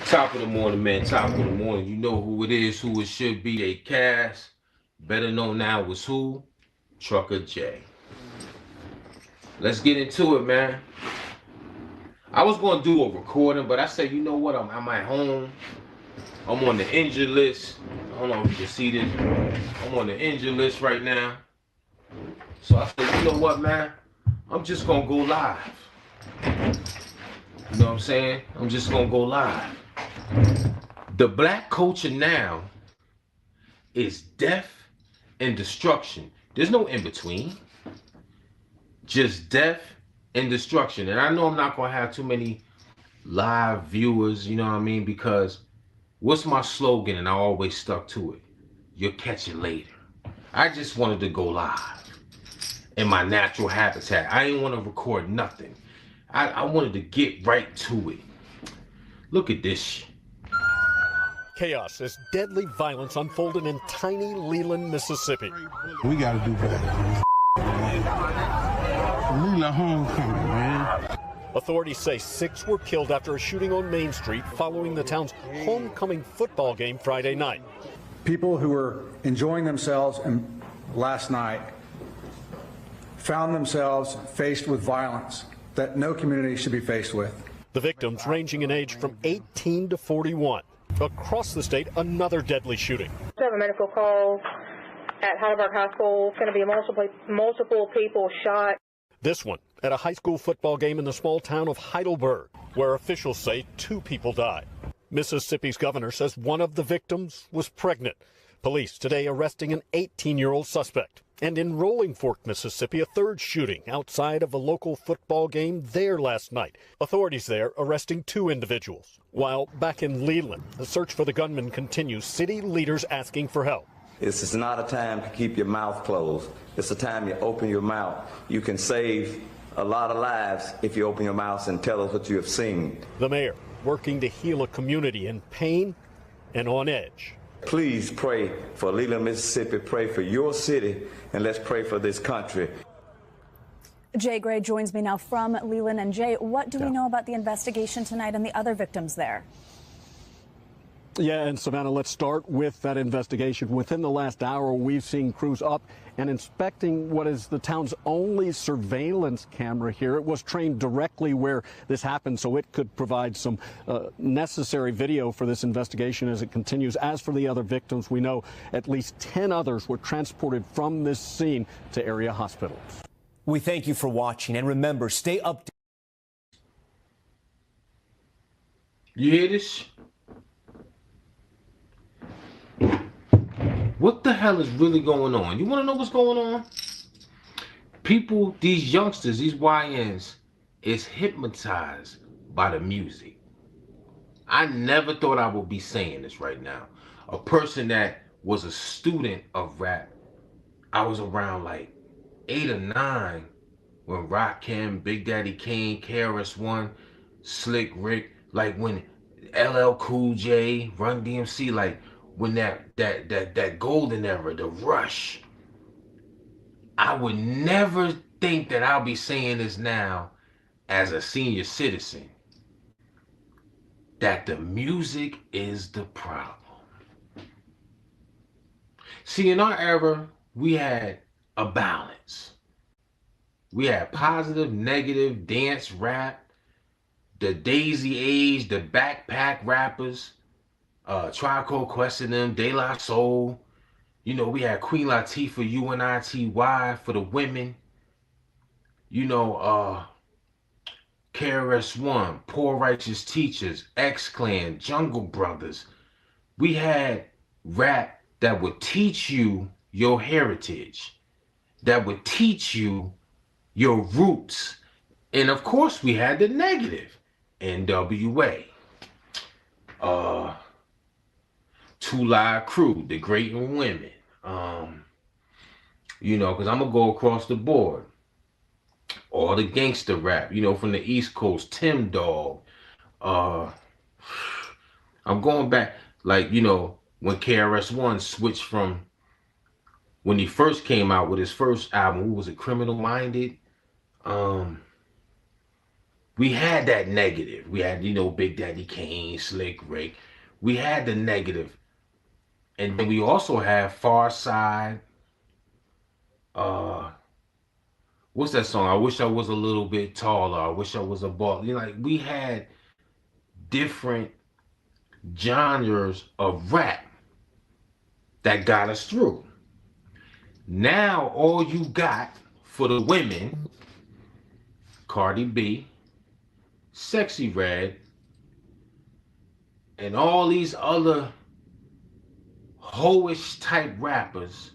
Top of the morning, man. Top of the morning. You know who it is, who it should be. A Cass. Better known now as who? Trucker J. Let's get into it, man. I was going to do a recording, but I said, you know what? I'm at home. I'm on the injured list. I don't know if you can see this. I'm on the injured list right now. So I said, you know what, man? I'm just going to go live. You know what I'm saying? I'm just going to go live. The black culture now is death and destruction. There's no in between. Just death and destruction. And I know I'm not going to have too many live viewers, you know what I mean? Because what's my slogan? And I always stuck to it. You'll catch it later. I just wanted to go live in my natural habitat. I didn't want to record nothing. I wanted to get right to it. Look at this shit. Chaos as deadly violence unfolded in tiny Leland, Mississippi. We gotta do better. Leland homecoming, man. Authorities say 6 were killed after a shooting on Main Street following the town's homecoming football game Friday night. People who were enjoying themselves last night found themselves faced with violence that no community should be faced with. The victims ranging in age from 18 to 41. Across the state, another deadly shooting. We have a medical call at Heidelberg High School. It's going to be multiple people shot. This one at a high school football game in the small town of Heidelberg, where officials say 2 people died. Mississippi's governor says one of the victims was pregnant. Police today arresting an 18-year-old suspect. And in Rolling Fork, Mississippi, a 3rd shooting outside of a local football game there last night. Authorities there arresting 2 individuals. While back in Leland, the search for the gunman continues, city leaders asking for help. This is not a time to keep your mouth closed. It's a time you open your mouth. You can save a lot of lives if you open your mouth and tell us what you have seen. The mayor working to heal a community in pain and on edge. Please pray for Leland, Mississippi. Pray for your city, and let's pray for this country. Jay Gray joins me now from Leland. And Jay, what do we know about the investigation tonight and the other victims there? Yeah, and Savannah, let's start with that investigation. Within the last hour, we've seen crews up and inspecting what is the town's only surveillance camera here. It was trained directly where this happened, so it could provide some necessary video for this investigation as it continues. As for the other victims, we know at least 10 others were transported from this scene to area hospitals. We thank you for watching, and remember, stay updated. You hear this? What the hell is really going on? You want to know what's going on? People, these youngsters, these YNs, is hypnotized by the music. I never thought I would be saying this right now. A person that was a student of rap, I was around like 8 or 9 when Rakim, Big Daddy Kane, KRS-One, Slick Rick, like when LL Cool J, Run DMC, like when that golden era, the rush. I would never think that I'll be saying this now as a senior citizen, that the music is the problem. See, in our era, we had a balance. We had positive, negative, dance, rap, the Daisy Age, the backpack rappers, Tribe Called Quest and them, De La Soul. You know, we had Queen Latifah, UNITY for the women. You know, KRS-One, Poor Righteous Teachers, X-Clan, Jungle Brothers. We had rap that would teach you your heritage, that would teach you your roots. And of course, we had the negative, NWA. 2 Live Crew, The Great and Women. You know, because I'm going to go across the board. All the gangster rap, you know, from the East Coast, Tim Dog. I'm going back, like, you know, when KRS-One switched from, when he first came out with his first album, who was it, Criminal Minded? we had that negative. We had, Big Daddy Kane, Slick Rick. We had the negative. And then we also have Far Side. What's that song? I wish I was a little bit taller. I wish I was a ball. Like we had different genres of rap that got us through. Now all you got for the women, Cardi B, Sexy Red, and all these other hoish type rappers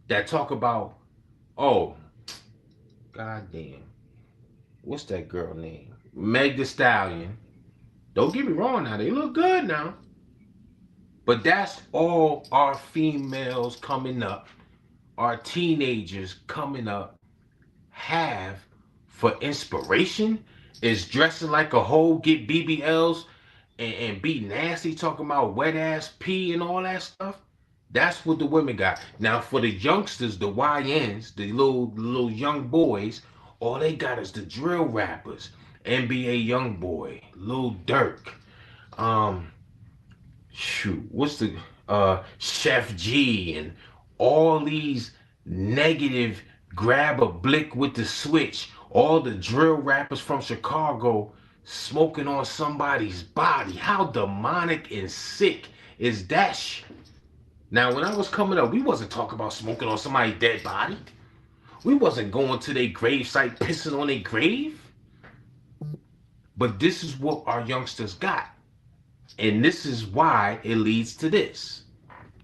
that talk about, oh, goddamn, what's that girl name? Meg Thee Stallion. Don't get me wrong now, they look good now. But that's all our females coming up, our teenagers coming up have for inspiration is dressing like a hoe, get BBLs, and be nasty, talking about wet ass pee and all that stuff. That's what the women got. Now for the youngsters, the YNs, the little young boys, all they got is the drill rappers. NBA Youngboy, Lil Durk, what's the Chef G, and all these negative grab a blick with the switch, all the drill rappers from Chicago smoking on somebody's body. How demonic and sick is that shit? Now, when I was coming up, we wasn't talking about smoking on somebody's dead body. We wasn't going to their gravesite pissing on their grave. But this is what our youngsters got. And this is why it leads to this.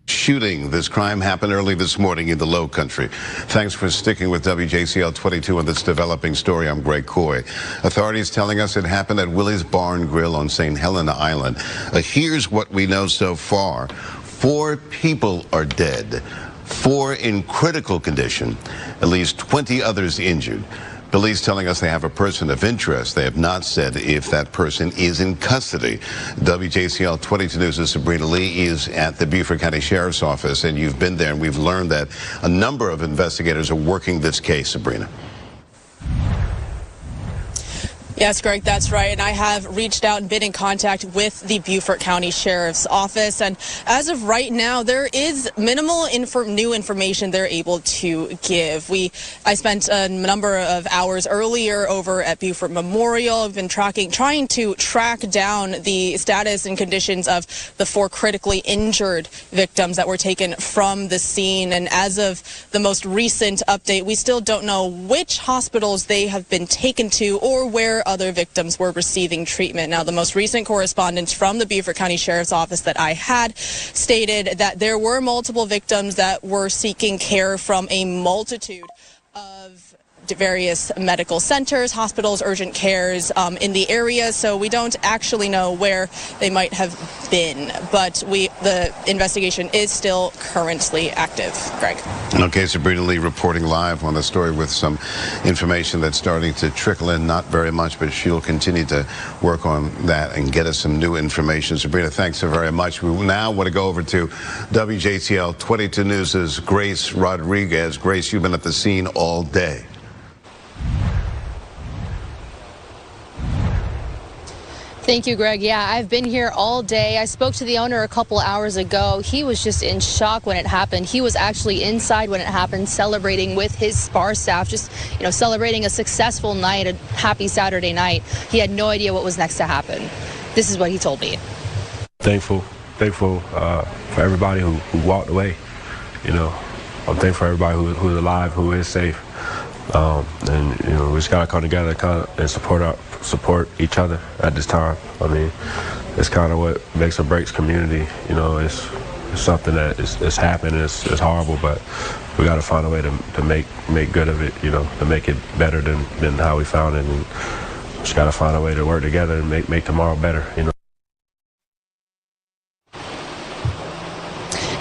Shooting. This crime happened early this morning in the Low Country. Thanks for sticking with WJCL 22 on this developing story. I'm Greg Coy. Authorities telling us it happened at Willie's Barn Grill on St. Helena Island. Here's what we know so far. 4 people are dead, 4 in critical condition, at least 20 others injured. Police telling us they have a person of interest. They have not said if that person is in custody. WJCL 22 News' Sabrina Lee is at the Beaufort County Sheriff's Office, and you've been there, and we've learned that a number of investigators are working this case, Sabrina. Yes, Greg, that's right. And I have reached out and been in contact with the Beaufort County Sheriff's Office. And as of right now, there is minimal new information they're able to give. I spent a number of hours earlier over at Beaufort Memorial. I've been trying to track down the status and conditions of the 4 critically injured victims that were taken from the scene. And as of the most recent update, we still don't know which hospitals they have been taken to or where other victims were receiving treatment. Now, the most recent correspondence from the Beaufort County Sheriff's Office that I had stated that there were multiple victims that were seeking care from a multitude of various medical centers, hospitals, urgent cares in the area, so we don't actually know where they might have been, but the investigation is still currently active. Greg. Okay, Sabrina Lee reporting live on the story with some information that's starting to trickle in, not very much, but she'll continue to work on that and get us some new information. Sabrina, thanks so very much. We now want to go over to WJCL 22 News' Grace Rodriguez. Grace, you've been at the scene all day. Thank you, Greg. Yeah, I've been here all day. I spoke to the owner a couple hours ago. He was just in shock when it happened. He was actually inside when it happened, celebrating with his SPAR staff, just, celebrating a successful night, a happy Saturday night. He had no idea what was next to happen. This is what he told me. Thankful for everybody who walked away. I'm thankful for everybody who's alive, who is safe. And we just gotta come together and support each other at this time. I mean, it's kind of what makes or breaks community. It's something that is happening. It's horrible, but we got to find a way to make good of it. To make it better than how we found it. And just got to find a way to work together and make tomorrow better.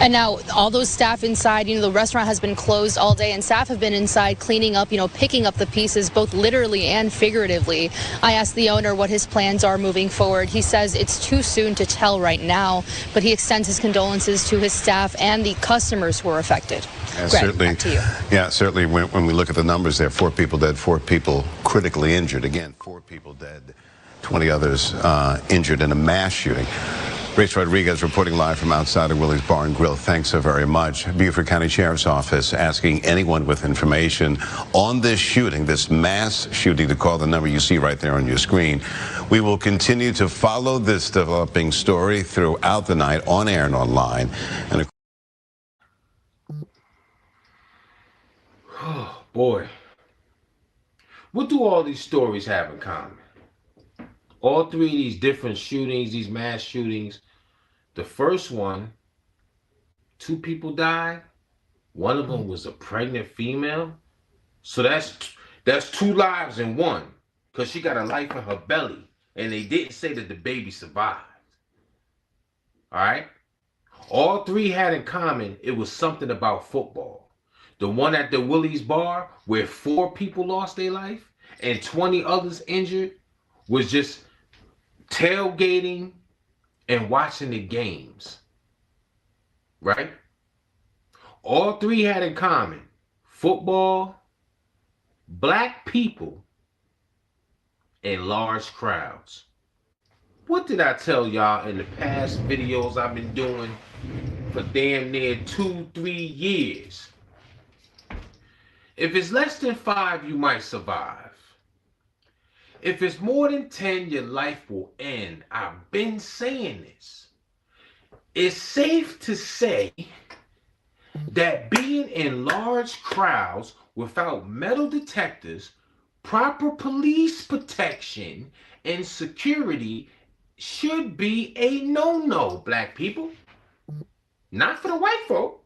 And now all those staff inside, the restaurant has been closed all day, and staff have been inside cleaning up, picking up the pieces, both literally and figuratively. I asked the owner what his plans are moving forward. He says it's too soon to tell right now, but he extends his condolences to his staff and the customers who were affected. And Greg, certainly, back to you. Yeah, certainly when we look at the numbers there, 4 people dead, 4 people critically injured. Again, 4 people dead, 20 others injured in a mass shooting. Grace Rodriguez reporting live from outside of Willie's Bar and Grill. Thanks so very much. Beaufort County Sheriff's Office asking anyone with information on this shooting, this mass shooting, to call the number you see right there on your screen. We will continue to follow this developing story throughout the night, on air and online. And oh, boy. What do all these stories have in common? All 3 of these different shootings, these mass shootings, the first one, 2 people died. One of them was a pregnant female. So that's 2 lives in one, because she got a life in her belly. And they didn't say that the baby survived. All right? All 3 had in common, it was something about football. The one at the Willie's Bar, where 4 people lost their life and 20 others injured, was just tailgating and watching the games, right? All 3 had in common football, black people, and large crowds. What did I tell y'all in the past videos I've been doing for damn near 2-3 years? If it's less than 5, you might survive. If it's more than 10, your life will end. I've been saying this. It's safe to say that being in large crowds without metal detectors, proper police protection, and security should be a no-no, black people. Not for the white folk.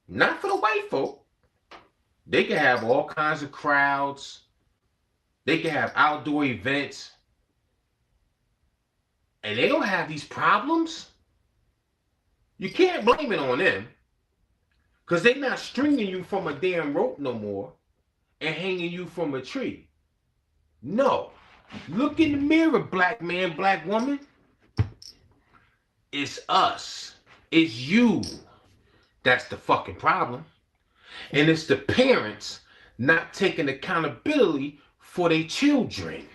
Not for the white folk. They can have all kinds of crowds. They can have outdoor events. And they don't have these problems. You can't blame it on them. Because they're not stringing you from a damn rope no more and hanging you from a tree. No. Look in the mirror, black man, black woman. It's us. It's you. That's the fucking problem. And it's the parents not taking accountability for their children.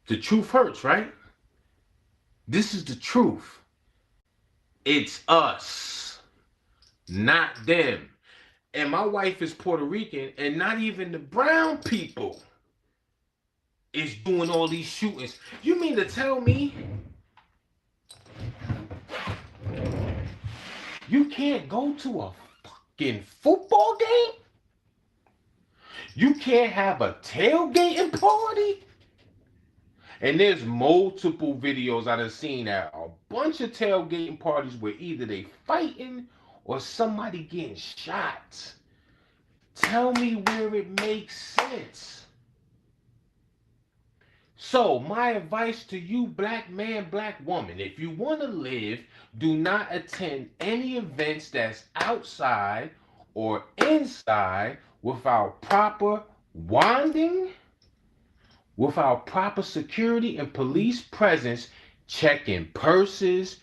The truth hurts, right? This is the truth. It's us, not them. And my wife is Puerto Rican, and not even the brown people is doing all these shootings. You mean to tell me you can't go to a fucking football game? You can't have a tailgating party? And there's multiple videos I've seen at a bunch of tailgating parties where either they fighting or somebody getting shot. Tell me where it makes sense. So my advice to you, black man, black woman, if you want to live, do not attend any events that's outside or inside without proper wanding, without proper security and police presence, checking purses.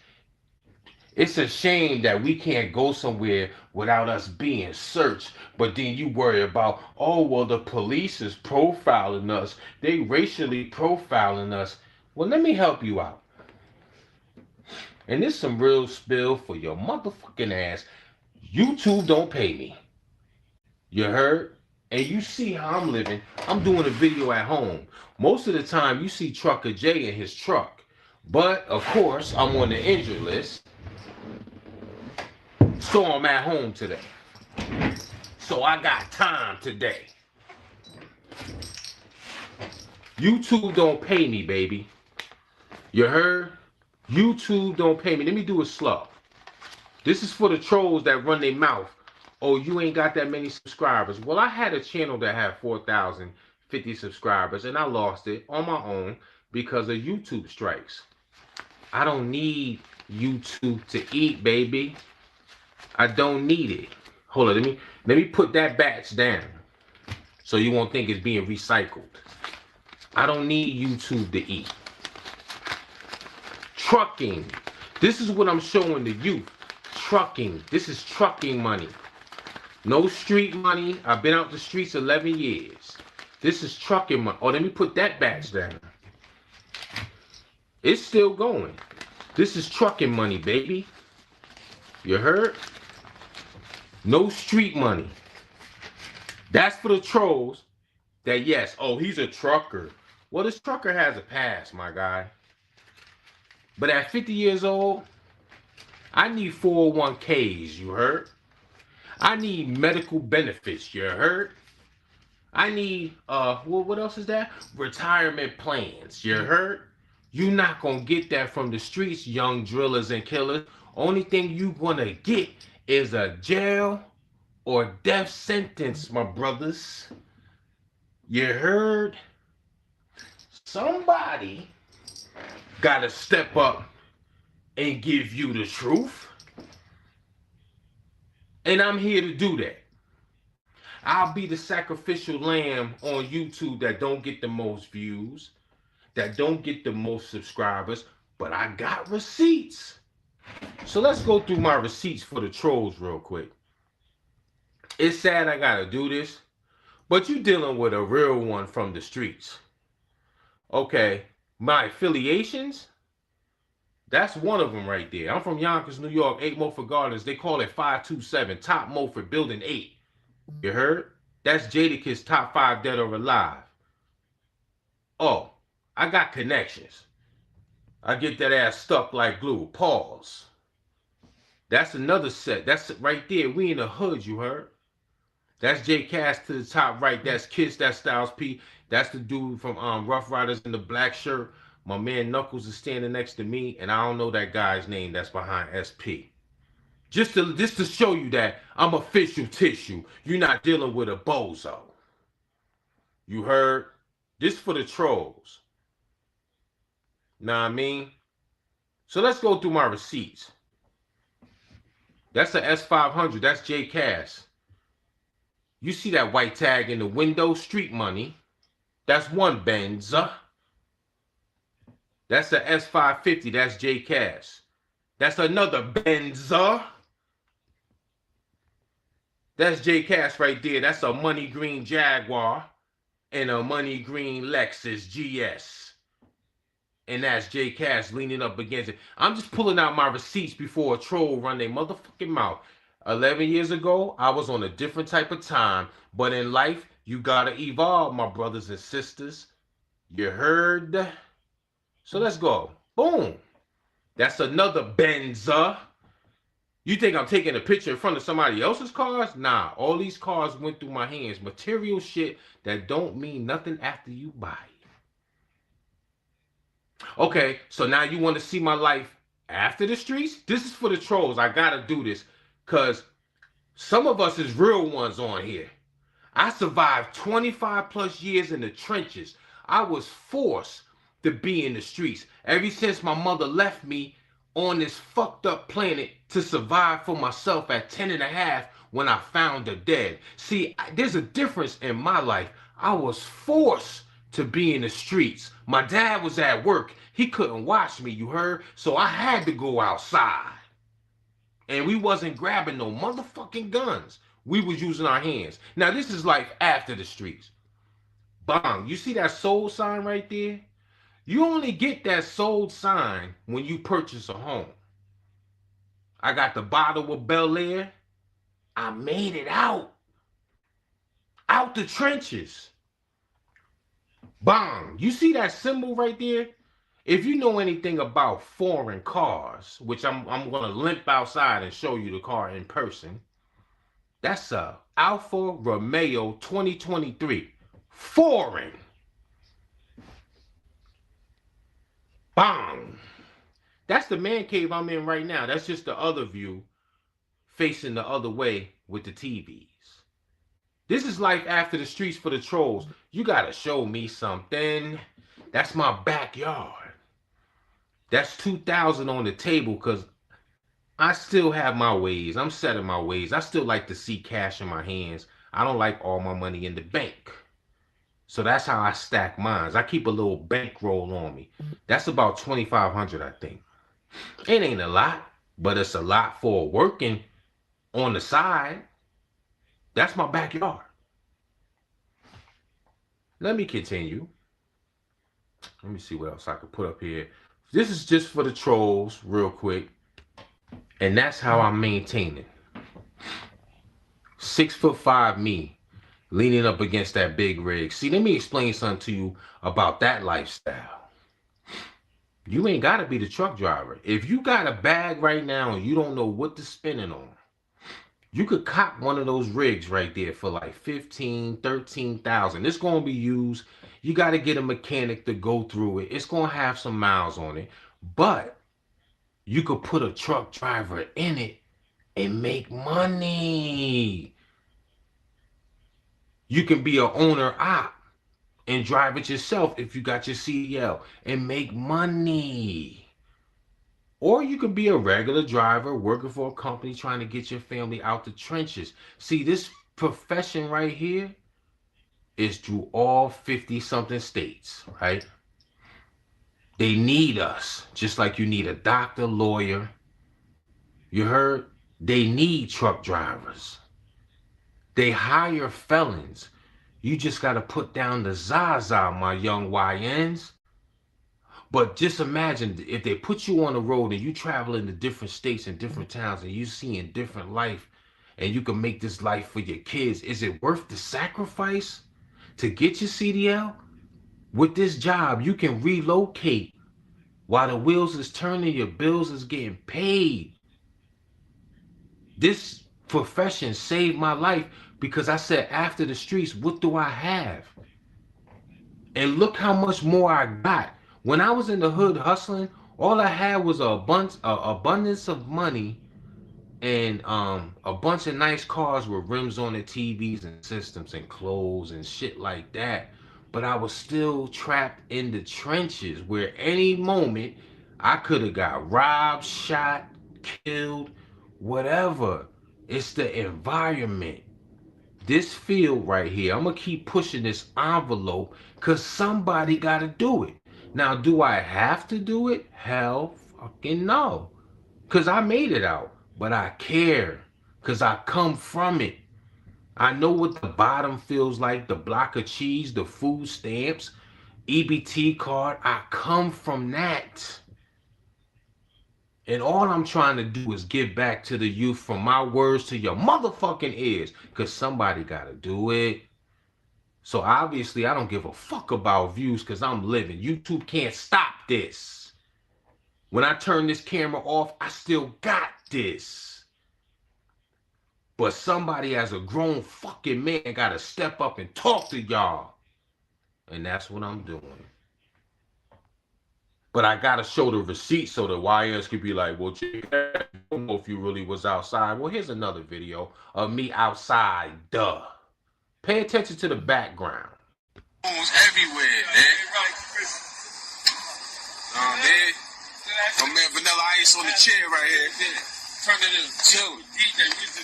It's a shame that we can't go somewhere without us being searched, but then you worry about, oh, well, the police is profiling us. They racially profiling us. Well, let me help you out. And this is some real spill for your motherfucking ass. YouTube don't pay me. You heard? And you see how I'm living. I'm doing a video at home. Most of the time, you see Trucker Jay in his truck. But, of course, I'm on the injured list. So I'm at home today. So I got time today. YouTube don't pay me, baby. You heard? YouTube don't pay me. Let me do it slow. This is for the trolls that run their mouth. Oh, you ain't got that many subscribers. Well, I had a channel that had 4,050 subscribers, and I lost it on my own because of YouTube strikes. I don't need YouTube to eat, baby. I don't need it. Hold on, let me put that batch down so you won't think it's being recycled. I don't need YouTube to eat. Trucking. This is what I'm showing the youth. trucking. This is trucking money. No street money. I've been out the streets 11 years. This is trucking money. Oh, let me put that batch down. It's still going. This is trucking money, baby. You heard? No street money. That's for the trolls that, yes, oh, he's a trucker. Well, this trucker has a past, my guy. But at 50 years old, I need 401ks, you heard? I need medical benefits, you heard? I need, well, what else is that? Retirement plans, you heard? You're not gonna get that from the streets, young drillers and killers. Only thing you gonna get is a jail or death sentence, my brothers. You heard? Somebody gotta step up and give you the truth. And I'm here to do that. I'll be the sacrificial lamb on YouTube that don't get the most views, that don't get the most subscribers, but I got receipts. So let's go through my receipts for the trolls real quick. It's sad I gotta do this, but you're dealing with a real one from the streets. Okay, my affiliations, that's one of them right there. I'm from Yonkers, New York, 8 Mulford Gardens. They call it 527, Top Mulford, Building 8. You heard? That's Jadakiss Top 5 Dead or Alive. Oh, I got connections. I get that ass stuck like glue. Pause. That's another set. That's right there. We in the hood, you heard? That's J Cass to the top right. That's Kiss. That's Styles P. That's the dude from Rough Riders in the black shirt. My man Knuckles is standing next to me, and I don't know that guy's name that's behind SP. Just to show you that I'm official tissue. You're not dealing with a bozo. You heard? This for the trolls. Know what I mean? So let's go through my receipts. That's the S500. That's J Cass. You see that white tag in the window? Street money. That's one Benz. That's the S550. That's J Cass. That's another Benz. That's J Cass right there. That's a money green Jaguar and a money green Lexus GS. And that's J Cass leaning up against it. I'm just pulling out my receipts before a troll run their motherfucking mouth. 11 years ago, I was on a different type of time. But in life, you gotta evolve, my brothers and sisters. You heard? So let's go. Boom. That's another Benza. You think I'm taking a picture in front of somebody else's cars? Nah, all these cars went through my hands. Material shit that don't mean nothing after you buy it. Okay, so now you want to see my life after the streets? This is for the trolls. I gotta do this because some of us is real ones on here. I survived 25 plus years in the trenches. I was forced to be in the streets ever since my mother left me on this fucked up planet to survive for myself at 10 and a half when I found her dead. See, there's a difference in my life. I was forced to be in the streets. My dad was at work. He couldn't watch me, you heard? So I had to go outside. And we wasn't grabbing no motherfucking guns. We was using our hands. Now, this is life after the streets. Bang. You see that sold sign right there? You only get that sold sign when you purchase a home. I got the bottle of Bel Air. I made it out. Out the trenches. Bang. You see that symbol right there? If you know anything about foreign cars, which I'm going to limp outside and show you the car in person. That's a Alfa Romeo 2023. Foreign. Bang. That's the man cave I'm in right now. That's just the other view facing the other way with the TVs. This is life after the streets for the trolls. You got to show me something. That's my backyard. That's 2,000 on the table because I still have my ways. I'm set in my ways. I still like to see cash in my hands. I don't like all my money in the bank. So that's how I stack mines. I keep a little bankroll on me. That's about 2,500, I think. It ain't a lot, but it's a lot for working on the side. That's my backyard. Let me continue. Let me see what else I could put up here. This is just for the trolls real quick. And that's how I'm maintaining. 6'5" me leaning up against that big rig. See, let me explain something to you about that lifestyle. You ain't got to be the truck driver. If you got a bag right now and you don't know what to spend it on, you could cop one of those rigs right there for like 15, 13,000. It's going to be used. You got to get a mechanic to go through it. It's going to have some miles on it. But you could put a truck driver in it and make money. You can be an owner op and drive it yourself if you got your CDL and make money. Or you could be a regular driver working for a company trying to get your family out the trenches. See, this profession right here is through all 50-something states, right? They need us, just like you need a doctor, lawyer. You heard? They need truck drivers. They hire felons. You just got to put down the Zaza, my young YNs. But just imagine if they put you on the road and you travel into different states and different towns and you seeing different life and you can make this life for your kids. Is it worth the sacrifice to get your CDL? With this job, you can relocate while the wheels is turning, your bills is getting paid. This profession saved my life because I said, after the streets, what do I have? And look how much more I got. When I was in the hood hustling, all I had was abundance of money and a bunch of nice cars with rims on the TVs and systems and clothes and shit like that. But I was still trapped in the trenches where any moment I could have got robbed, shot, killed, whatever. It's the environment. This field right here, I'm going to keep pushing this envelope because somebody got to do it. Now, do I have to do it? Hell fucking no. Because I made it out. But I care. Because I come from it. I know what the bottom feels like. The block of cheese, the food stamps, EBT card. I come from that. And all I'm trying to do is give back to the youth from my words to your motherfucking ears. Because somebody got to do it. So obviously, I don't give a fuck about views because I'm living. YouTube can't stop this. When I turn this camera off, I still got this. But somebody as a grown fucking man got to step up and talk to y'all. And that's what I'm doing. But I got to show the receipt so the YNs could be like, well, I don't know if you really was outside. Well, here's another video of me outside, duh. Pay attention to the background. Almost everywhere, man. Man. My man Vanilla Ice on the chair right here. Turn it in. Chill. DJ, it's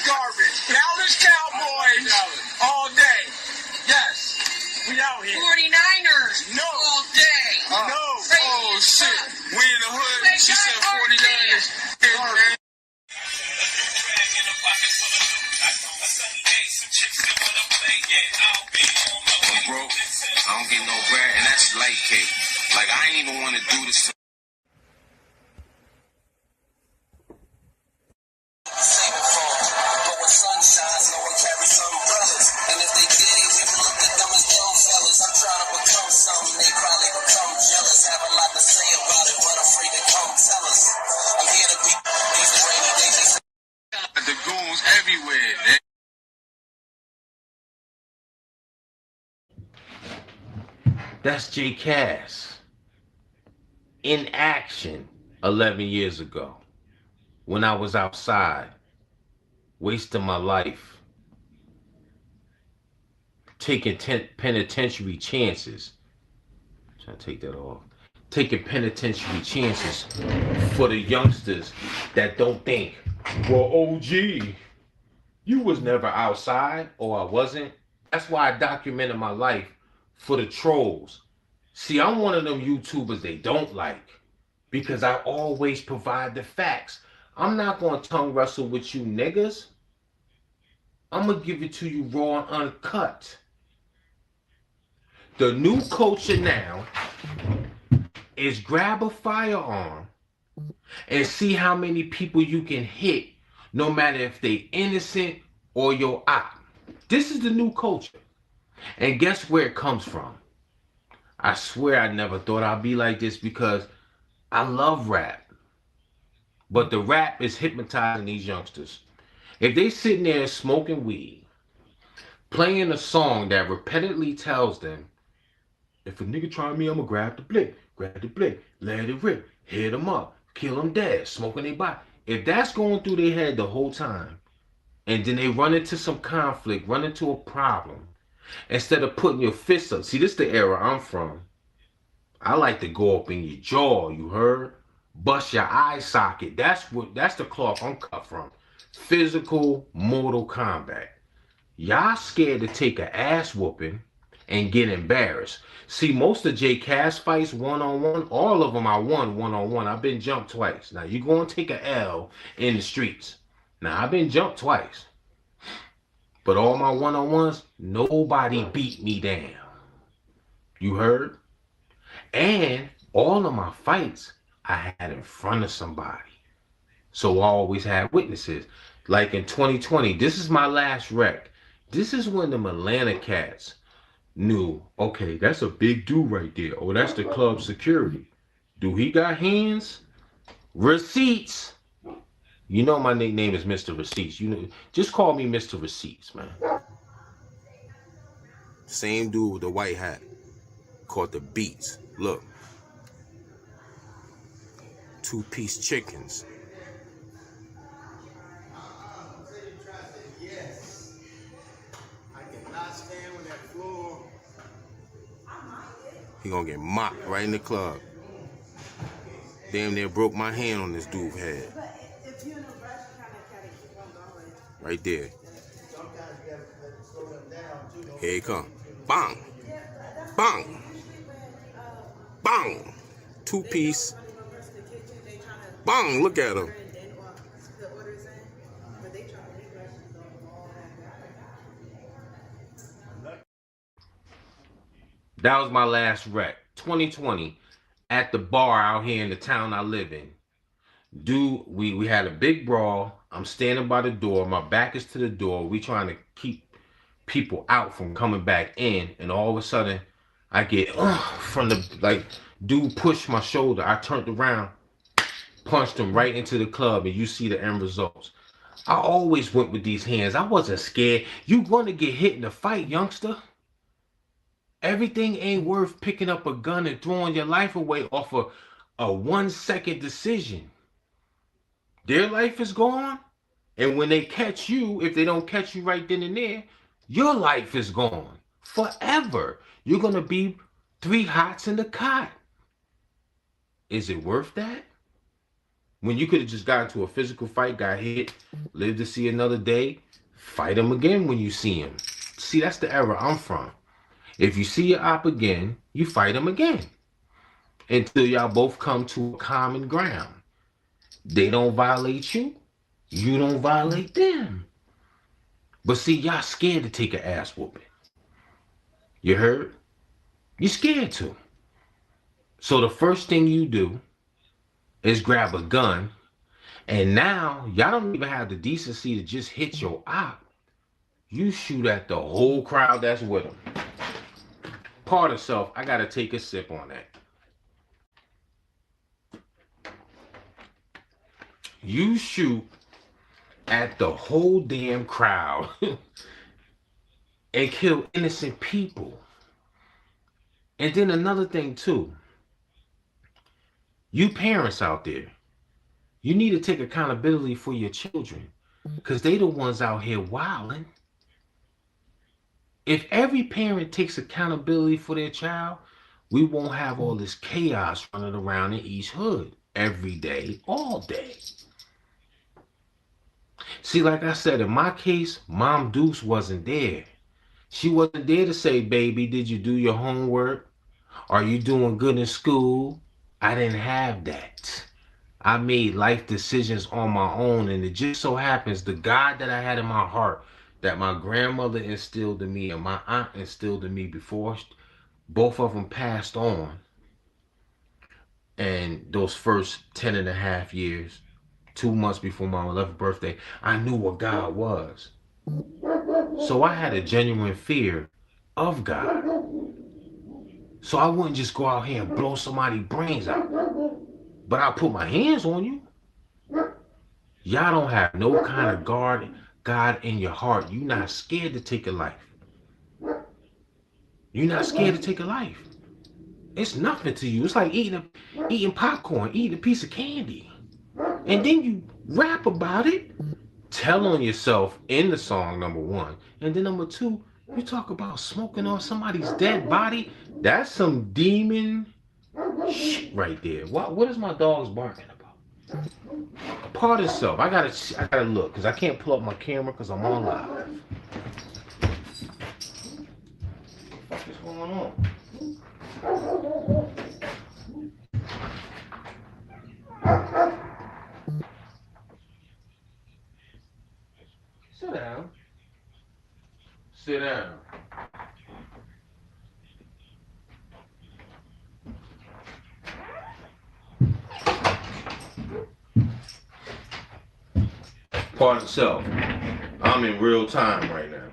garbage. Dallas Cowboys all day. Yes. We out here. 49ers. No. All day. No. Oh, shit. We in the hood. She said 49ers. Bro, I don't get no bread, and that's light cake. Like, I ain't even want to do this. But when sun shines, no one carries umbrellas. And if they did, we would look the dumb as young fellas. I'm trying to become something, they probably become jealous. Have a lot to say about it, but afraid to come tell us. I'm here to be these rainy days. The goons everywhere, man. That's Jay Cass in action 11 years ago when I was outside wasting my life taking penitentiary chances. I'm trying to take that off. Taking penitentiary chances for the youngsters that don't think, well, OG, you was never outside, or I wasn't. That's why I documented my life for the trolls. See, I'm one of them YouTubers they don't like because I always provide the facts. I'm not going to tongue wrestle with you niggas. I'm going to give it to you raw and uncut. The new culture now is grab a firearm and see how many people you can hit, no matter if they innocent or your op. This is the new culture. And guess where it comes from? I swear I never thought I'd be like this because I love rap. But the rap is hypnotizing these youngsters. If they sitting there smoking weed, playing a song that repeatedly tells them, if a nigga try me, I'ma grab the blick, let it rip, hit him up, kill him dead, smoking their body. If that's going through their head the whole time, and then they run into some conflict, run into a problem, instead of putting your fists up. See, this is the era I'm from. I like to go up in your jaw, you heard? Bust your eye socket. That's the cloth I'm cut from. Physical Mortal Kombat. Y'all scared to take an ass whooping and get embarrassed. See, most of J Cass fights one-on-one, all of them I won one-on-one. I've been jumped twice. Now, you going to take an L in the streets. Now, I've been jumped twice. But all my one-on-ones, nobody beat me down. You heard? And all of my fights, I had in front of somebody. So I always had witnesses. Like in 2020, this is my last wreck. This is when the Atlanta cats knew, okay, that's a big dude right there. Oh, that's the club security. Do he got hands? Receipts. You know my nickname is Mr. Receipts. You know, just call me Mr. Receipts, man. Same dude with the white hat. Called the Beats. Look. 2-piece chickens. He gonna get mocked right in the club. Damn near broke my hand on this dude's head. Right there. Here he come. Bang. Bang. Bang. 2-piece. Bang. Look at him. That was my last wreck. 2020 at the bar out here in the town I live in. Dude, we had a big brawl. I'm standing by the door. My back is to the door. We trying to keep people out from coming back in. And all of a sudden, I get from the, like, dude pushed my shoulder. I turned around, punched him right into the club, and you see the end results. I always went with these hands. I wasn't scared. You gonna get hit in the fight, youngster. Everything ain't worth picking up a gun and throwing your life away off of a 1-second decision. Their life is gone. And when they catch you, if they don't catch you right then and there, your life is gone forever. You're going to be 3 hots in the cot. Is it worth that? When you could have just got into a physical fight, got hit, lived to see another day, fight him again when you see him. See, that's the era I'm from. If you see your op again, you fight him again. Until y'all both come to a common ground. They don't violate you. You don't violate them. But see, y'all scared to take an ass whooping. You heard? You're scared to. So the first thing you do is grab a gun. And now, y'all don't even have the decency to just hit your op. You shoot at the whole crowd that's with them. Pardon self, I gotta take a sip on that. You shoot at the whole damn crowd and kill innocent people. And then another thing too, you parents out there, you need to take accountability for your children because they the ones out here wilding. If every parent takes accountability for their child, we won't have all this chaos running around in East Hood every day, all day. See, like I said, in my case, Mom Deuce wasn't there. She wasn't there to say, baby, did you do your homework? Are you doing good in school? I didn't have that. I made life decisions on my own, and it just so happens the God that I had in my heart, that my grandmother instilled in me and my aunt instilled in me before both of them passed on, and those first 10 and a half years, 2 months before my 11th birthday, I knew what God was. So I had a genuine fear of God. So I wouldn't just go out here and blow somebody's brains out. But I'll put my hands on you. Y'all don't have no kind of God in your heart. You're not scared to take a life. You're not scared to take a life. It's nothing to you. It's like eating popcorn, eating a piece of candy. And then you rap about it. Tell on yourself in the song, number one. And then number two, you talk about smoking on somebody's dead body. That's some demon shit right there. What is my dog's barking about? Pardon self. I gotta look, because I can't pull up my camera because I'm on live. What is going on? Sit down. Sit down. Pardon self. I'm in real time right now.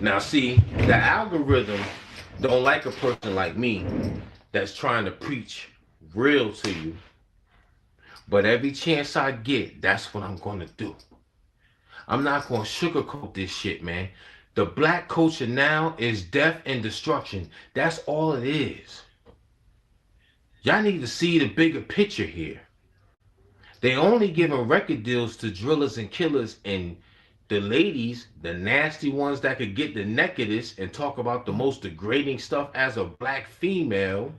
Now see, the algorithm don't like a person like me that's trying to preach real to you. But every chance I get, that's what I'm going to do. I'm not going to sugarcoat this shit, man. The black culture now is death and destruction. That's all it is. Y'all need to see the bigger picture here. They only giving record deals to drillers and killers, and the ladies, the nasty ones that could get the nakedest and talk about the most degrading stuff as a black female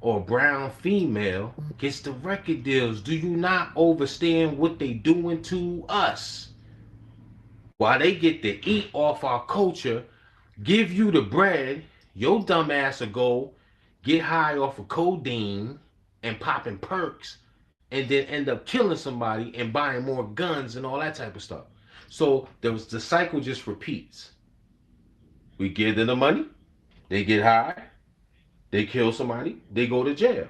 or brown female, gets the record deals. Do you not understand what they doing to us? While they get to eat off our culture, give you the bread, your dumb ass will go get high off of codeine and popping perks, and then end up killing somebody and buying more guns and all that type of stuff. So the cycle just repeats. We give them the money, they get high, they kill somebody, they go to jail.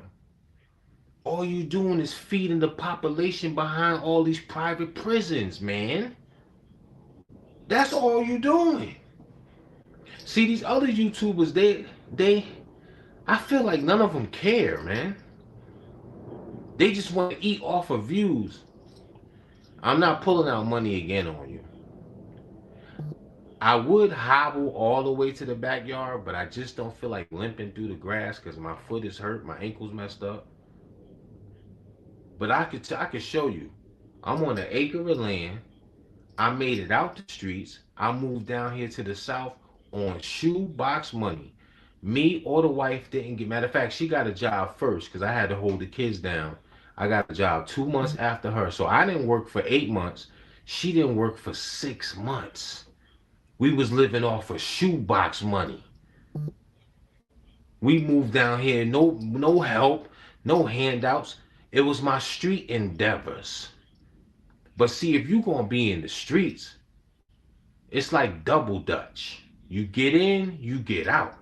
All you doing is feeding the population behind all these private prisons, man. That's all you doing. See, these other YouTubers, I feel like none of them care, man. They just want to eat off of views. I'm not pulling out money again on you. I would hobble all the way to the backyard, but I just don't feel like limping through the grass because my foot is hurt, my ankle's messed up. But I could show you. I'm on an acre of land. I made it out the streets. I moved down here to the south on shoebox money. Me or the wife didn't get, matter of fact, she got a job first because I had to hold the kids down. I got a job 2 months after her. So I didn't work for 8 months. She didn't work for 6 months. We was living off of shoebox money. We moved down here, no help, no handouts. It was my street endeavors. But see, if you're going to be in the streets, it's like double dutch. You get in, you get out.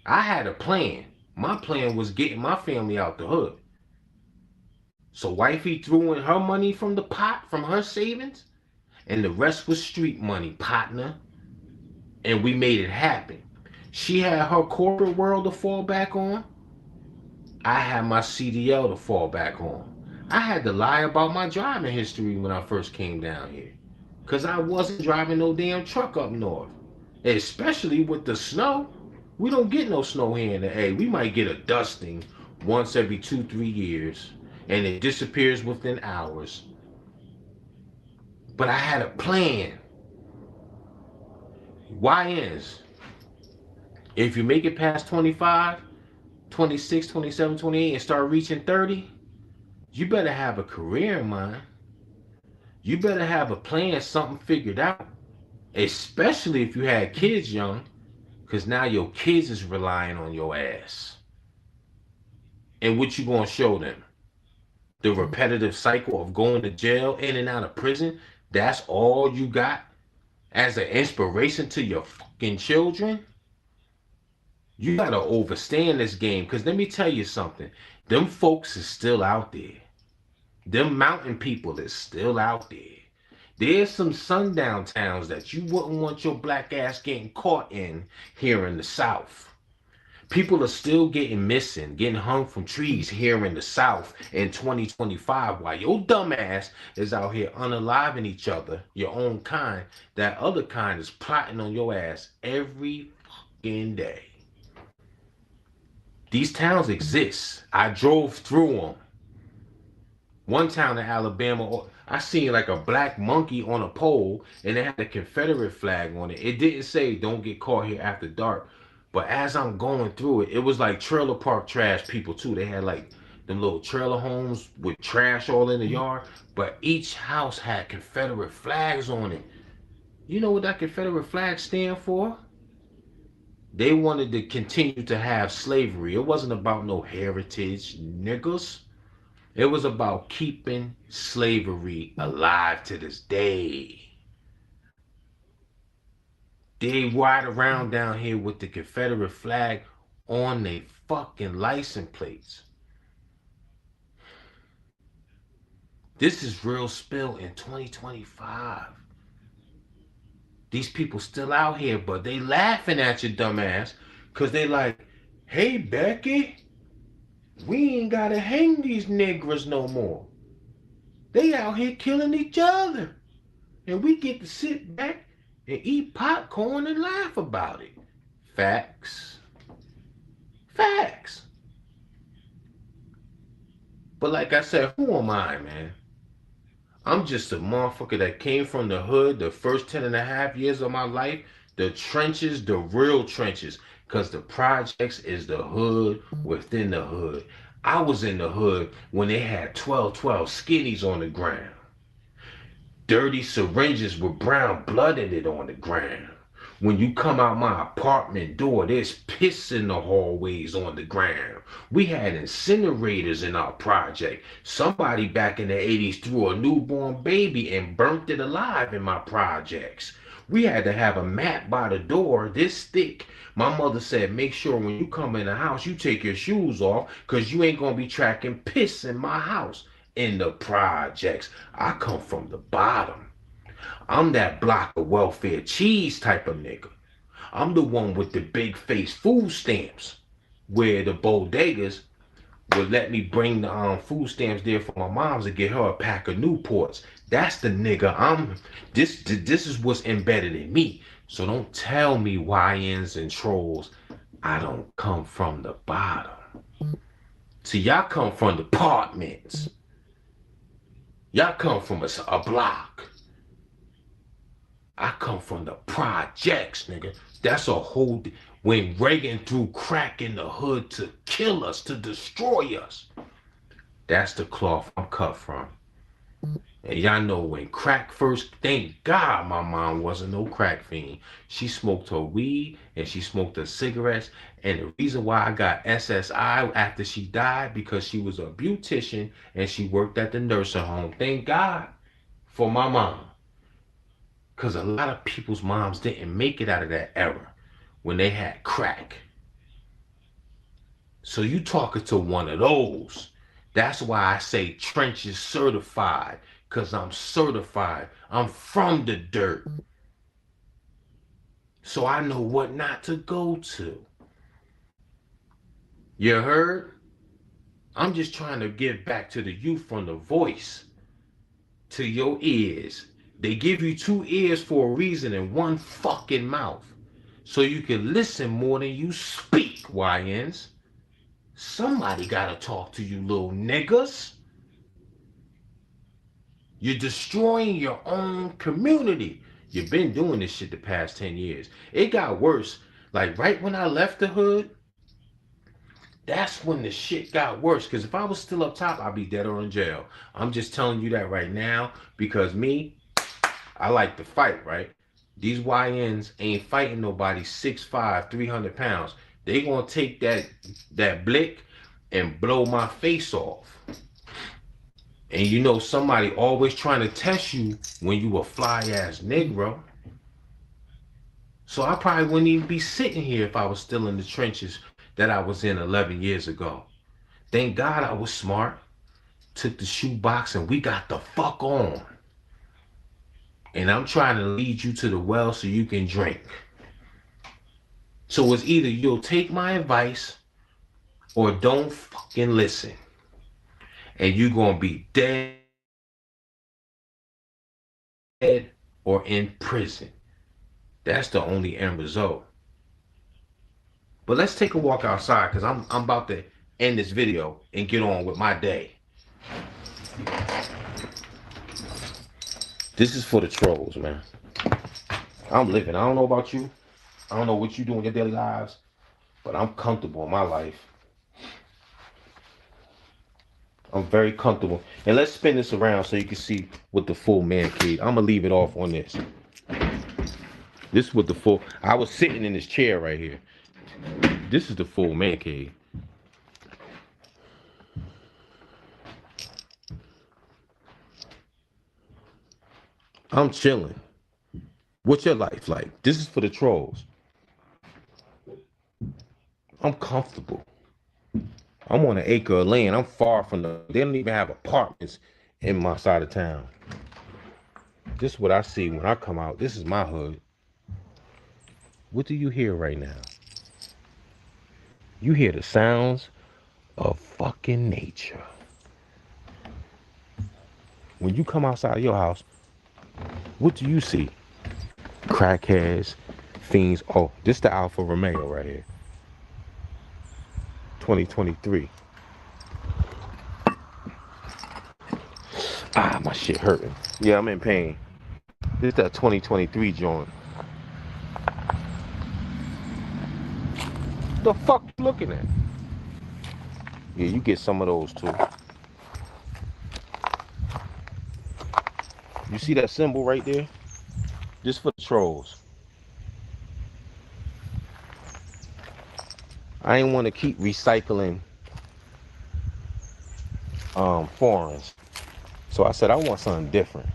I had a plan. My plan was getting my family out the hood. So wifey threw in her money from the pot, from her savings, and the rest was street money, partner. And we made it happen. She had her corporate world to fall back on. I had my CDL to fall back on. I had to lie about my driving history when I first came down here, because I wasn't driving no damn truck up north. Especially with the snow. We don't get no snow here in the A. We might get a dusting once every 2-3 years, and it disappears within hours. But I had a plan. YNs, if you make it past 25, 26, 27, 28, and start reaching 30, you better have a career in mind. You better have a plan, something figured out. Especially if you had kids young. Because now your kids is relying on your ass. And what you gonna show them? The repetitive cycle of going to jail, in and out of prison? That's all you got as an inspiration to your fucking children? You gotta overstand this game, because let me tell you something. Them folks is still out there. Them mountain people is still out there. There's some sundown towns that you wouldn't want your black ass getting caught in here in the South. People are still getting missing, getting hung from trees here in the South in 2025 while your dumb ass is out here unaliving each other, your own kind. That other kind is plotting on your ass every fucking day. These towns exist. I drove through them. One town in Alabama, I seen like a black monkey on a pole and it had a Confederate flag on it. It didn't say don't get caught here after dark. But as I'm going through it, it was like trailer park trash people too. They had like them little trailer homes with trash all in the yard. But each house had Confederate flags on it. You know what that Confederate flag stand for? They wanted to continue to have slavery. It wasn't about no heritage, niggas. It was about keeping slavery alive to this day. They ride around down here with the Confederate flag on their fucking license plates. This is real spill in 2025. These people still out here, but they laughing at your dumb ass because they like, hey, Becky, we ain't gotta hang these niggers no more. They out here killing each other. And we get to sit back and eat popcorn and laugh about it. Facts. Facts. But like I said, who am I, man? I'm just a motherfucker that came from the hood the first 10.5 years of my life. The trenches, the real trenches. Because the projects is the hood within the hood. I was in the hood when they had 12-12 skinnies on the ground. Dirty syringes with brown blood in it on the ground. When you come out my apartment door, there's piss in the hallways on the ground. We had incinerators in our project. Somebody back in the 80s threw a newborn baby and burnt it alive in my projects. We had to have a mat by the door this thick. My mother said, make sure when you come in the house, you take your shoes off because you ain't going to be tracking piss in my house. In the projects. I come from the bottom. I'm that block of welfare cheese type of nigga. I'm the one with the big face food stamps where the bodegas would let me bring the food stamps there for my moms to get her a pack of Newports. That's the nigga I'm. This is what's embedded in me. So don't tell me YNs and trolls I don't come from the bottom. See, y'all come from the apartments. Y'all come from a block. I come from the projects, nigga. That's a whole... When Reagan threw crack in the hood to kill us, to destroy us. That's the cloth I'm cut from. And y'all know when crack first... Thank God my mom wasn't no crack fiend. She smoked her weed and she smoked her cigarettes. And the reason why I got SSI after she died, because she was a beautician and she worked at the nursing home. Thank God for my mom. Because a lot of people's moms didn't make it out of that era when they had crack. So you talking to one of those. That's why I say trenches certified. Because I'm certified. I'm from the dirt. So I know what not to go to. You heard? I'm just trying to give back to the youth from the voice to your ears. They give you 2 ears for a reason and 1 fucking mouth. So you can listen more than you speak, YNs. Somebody gotta talk to you little niggas. You're destroying your own community. You've been doing this shit the past 10 years. It got worse. Like right when I left the hood, that's when the shit got worse. Because if I was still up top, I'd be dead or in jail. I'm just telling you that right now because me, I like to fight, right? These YNs ain't fighting nobody 6'5", 300 pounds. They gonna take that blick and blow my face off. And you know somebody always trying to test you when you a fly ass Negro. So I probably wouldn't even be sitting here if I was still in the trenches that I was in 11 years ago. Thank God I was smart. Took the shoebox and we got the fuck on. And I'm trying to lead you to the well so you can drink. So it's either you'll take my advice or don't fucking listen. And you're going to be dead or in prison. That's the only end result. But let's take a walk outside because I'm about to end this video and get on with my day. This is for the trolls, man. I'm living. I don't know about you. I don't know what you do in your daily lives, but I'm comfortable in my life. I'm very comfortable. And let's spin this around so you can see what the full man cave. I'm going to leave it off on this. This is what the full... I was sitting in this chair right here. This is the full man cave. I'm chilling. What's your life like? This is for the trolls. I'm comfortable. I'm on an acre of land. I'm far from the... They don't even have apartments in my side of town. This is what I see when I come out. This is my hood. What do you hear right now? You hear the sounds of fucking nature. When you come outside of your house, what do you see? Crackheads, fiends. Oh, this is the Alfa Romeo right here. 2023. Ah, my shit hurting. Yeah, I'm in pain. This is that 2023 joint. The fuck you looking at? Yeah, you get some of those too. You see that symbol right there? This for the trolls. I ain't want to keep recycling foreigns. So I said I want something different.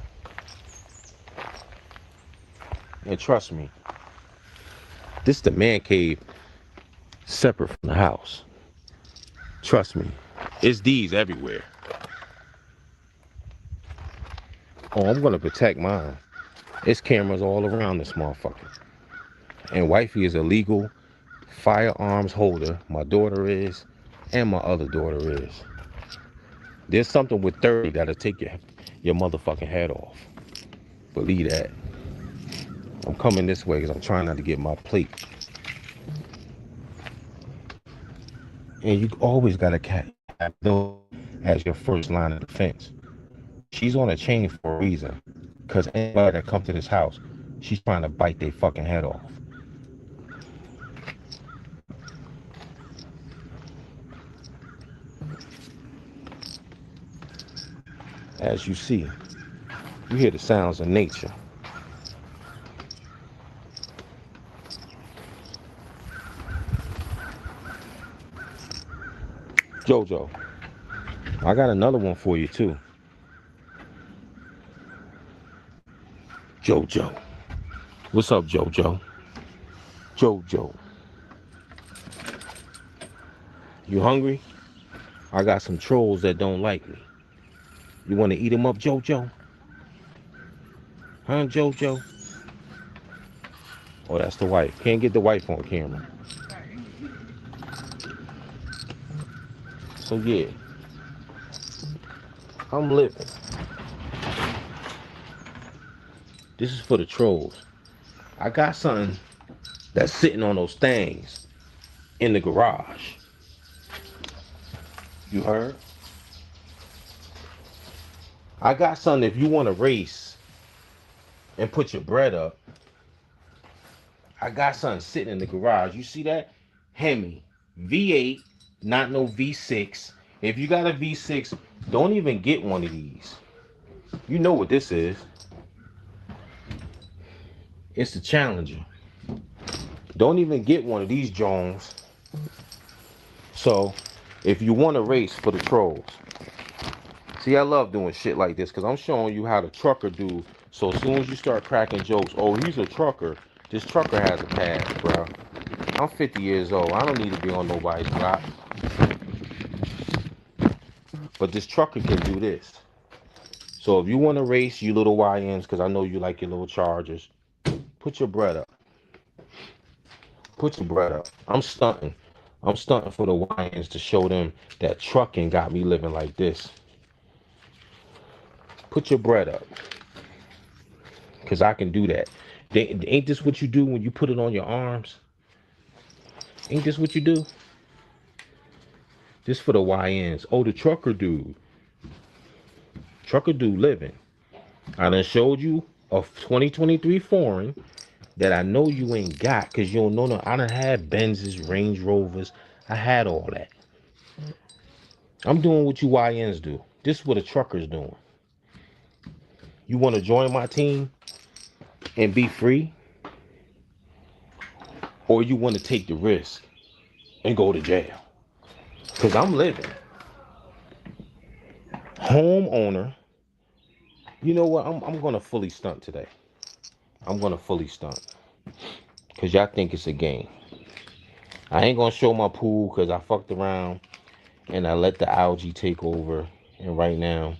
And trust me, this is the man cave separate from the house. Trust me, it's these everywhere. Oh, I'm gonna protect mine. It's cameras all around this motherfucker. And wifey is a legal firearms holder. My daughter is, and my other daughter is. There's something with 30 that'll take your motherfucking head off. Believe that. I'm coming this way because I'm trying not to get my plate. And you always gotta have those as your first line of defense. She's on a chain for a reason. Because anybody that comes to this house, she's trying to bite their fucking head off. As you see, you hear the sounds of nature. Jojo, I got another one for you too. Jojo. What's up, Jojo? Jojo. You hungry? I got some trolls that don't like me. You want to eat them up, Jojo? Huh, Jojo? Oh, that's the wife. Can't get the wife on camera. So yeah, I'm living. This is for the trolls. I got something that's sitting on those things in the garage. You heard? I got something if you want to race and put your bread up. I got something sitting in the garage. You see that? Hemi V8, not no V6. If you got a V6, don't even get one of these. You know what this is. It's the Challenger. Don't even get one of these Jones. So, if you want to race for the trolls, see, I love doing shit like this because I'm showing you how the trucker do. So as soon as you start cracking jokes, oh, he's a trucker. This trucker has a past, bro. I'm 50 years old. I don't need to be on nobody's block. But this trucker can do this. So if you want to race, you little YNs, because I know you like your little Chargers, put your bread up. Put your bread up. I'm stunting. I'm stunting for the YNs to show them that trucking got me living like this. Put your bread up. Because I can do that. Ain't this what you do when you put it on your arms? Ain't this what you do? This for the YNs. Oh, the trucker dude. Trucker dude living. I done showed you a 2023 foreign that I know you ain't got because you don't know no. I done had Benzes, Range Rovers. I had all that. I'm doing what you YNs do. This is what a trucker's doing. You want to join my team and be free? Or you want to take the risk and go to jail? Because I'm living. Homeowner. You know what? I'm going to fully stunt today. I'm going to fully stunt. Because y'all think it's a game. I ain't going to show my pool because I fucked around and I let the algae take over. And right now,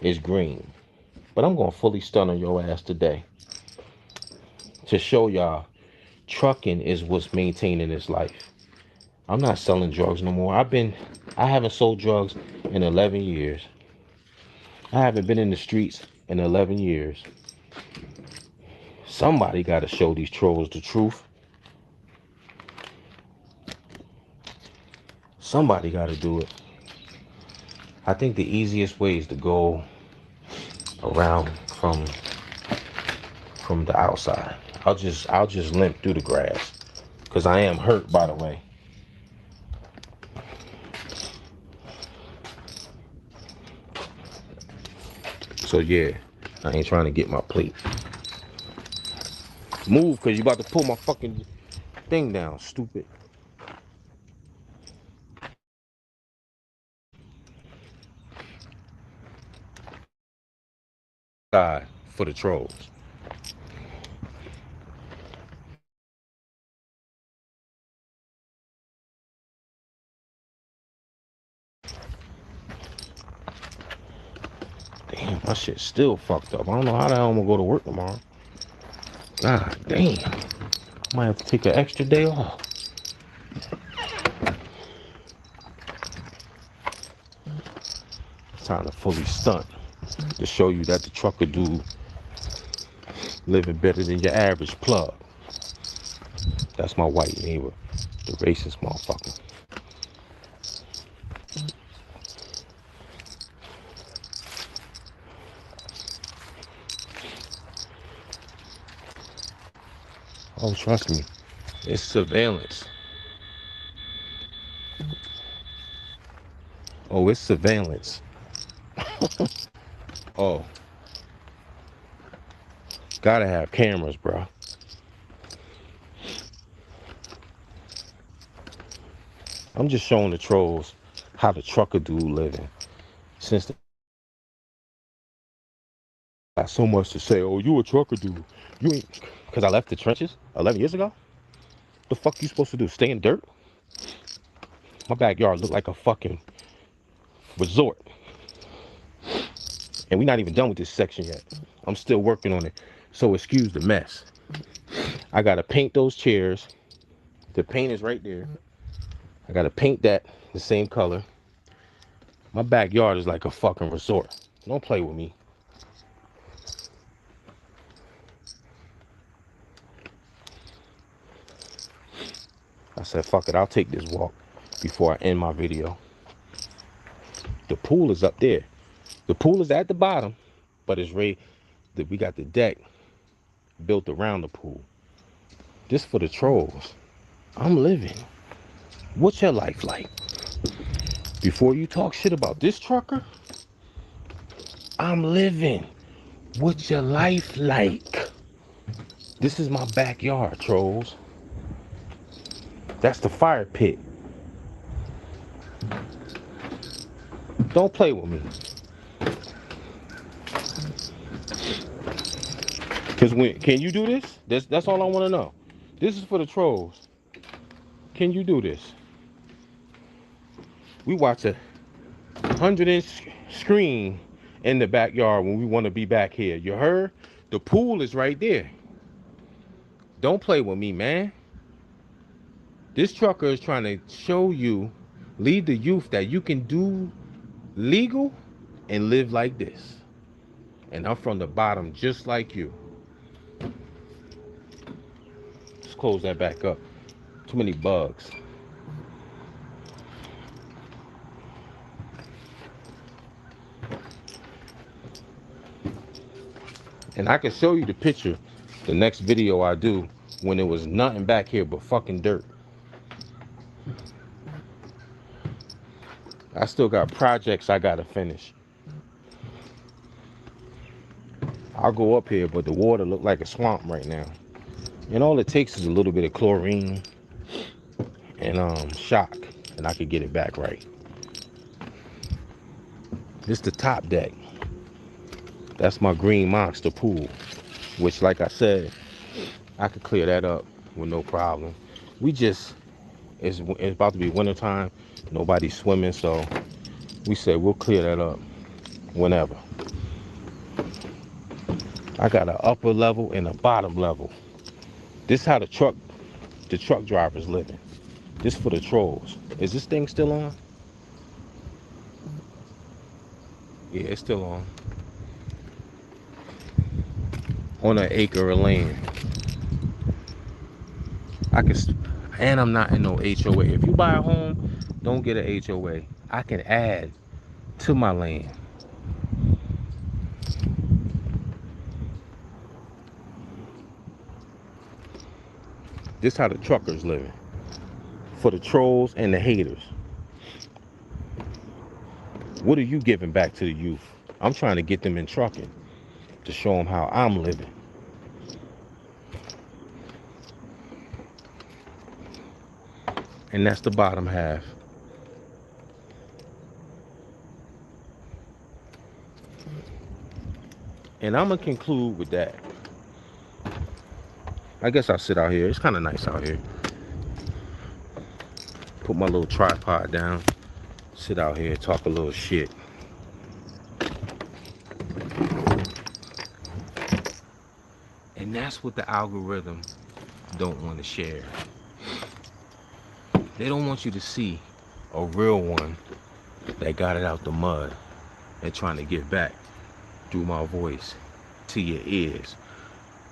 it's green. But I'm going to fully stunt on your ass today. To show y'all, trucking is what's maintaining this life. I'm not selling drugs no more. I haven't sold drugs in 11 years. I haven't been in the streets in 11 years. Somebody got to show these trolls the truth. Somebody got to do it. I think the easiest way is to go around from the outside. I'll just limp through the grass because I am hurt, by the way. So yeah, I ain't trying to get my plate. Move, because you about to pull my fucking thing down, stupid. God, for the trolls. Damn, my shit's still fucked up. I don't know how the hell I'm gonna go to work tomorrow. God damn. I might have to take an extra day off. It's time to fully stunt to show you that the trucker dude living better than your average plug. That's my white neighbor, the racist motherfucker. Oh, trust me, it's surveillance. Oh, it's surveillance. Oh. Gotta have cameras, bro. I'm just showing the trolls how the trucker dude living. Since the got so much to say, oh, you a trucker dude. You ain't, because I left the trenches 11 years ago? The fuck you supposed to do? Stay in dirt? My backyard looked like a fucking resort. And we're not even done with this section yet. I'm still working on it. So excuse the mess. I gotta paint those chairs. The paint is right there. I gotta paint that the same color. My backyard is like a fucking resort. Don't play with me. I said, fuck it, I'll take this walk before I end my video. The pool is up there. The pool is at the bottom, but it's right. We got the deck built around the pool. This for the trolls. I'm living. What's your life like? Before you talk shit about this trucker, I'm living. What's your life like? This is my backyard, trolls. That's the fire pit. Don't play with me. Cause can you do this? That's all I want to know. This is for the trolls. Can you do this? We watch a 100-inch screen in the backyard when we want to be back here. You heard? The pool is right there. Don't play with me, man. This trucker is trying to show you, lead the youth that you can do legal and live like this. And I'm from the bottom just like you. Let's close that back up. Too many bugs. And I can show you the picture, the next video I do, when there was nothing back here but fucking dirt. I still got projects I gotta finish. I'll go up here, but the water look like a swamp right now. And all it takes is a little bit of chlorine and shock, and I could get it back right. This the top deck. That's my green monster pool, which, like I said, I could clear that up with no problem. It's about to be winter time. Nobody's swimming, so we said we'll clear that up whenever. I got an upper level and a bottom level. This is how the truck drivers living. This for the trolls. Is this thing still on? Yeah, it's still on. On an acre of land. And I'm not in no HOA. If you buy a home, don't get an HOA. I can add to my land. This how the truckers living. For the trolls and the haters. What are you giving back to the youth? I'm trying to get them in trucking to show them how I'm living. And that's the bottom half. And I'm gonna conclude with that. I guess I'll sit out here. It's kind of nice out here. Put my little tripod down. Sit out here, talk a little shit. And that's what the algorithm don't want to share. They don't want you to see a real one that got it out the mud and trying to get back through my voice to your ears.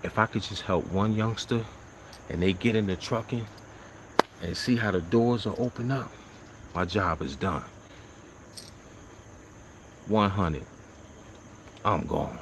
If I could just help one youngster and they get into trucking and see how the doors are open up, my job is done. 100. I'm gone.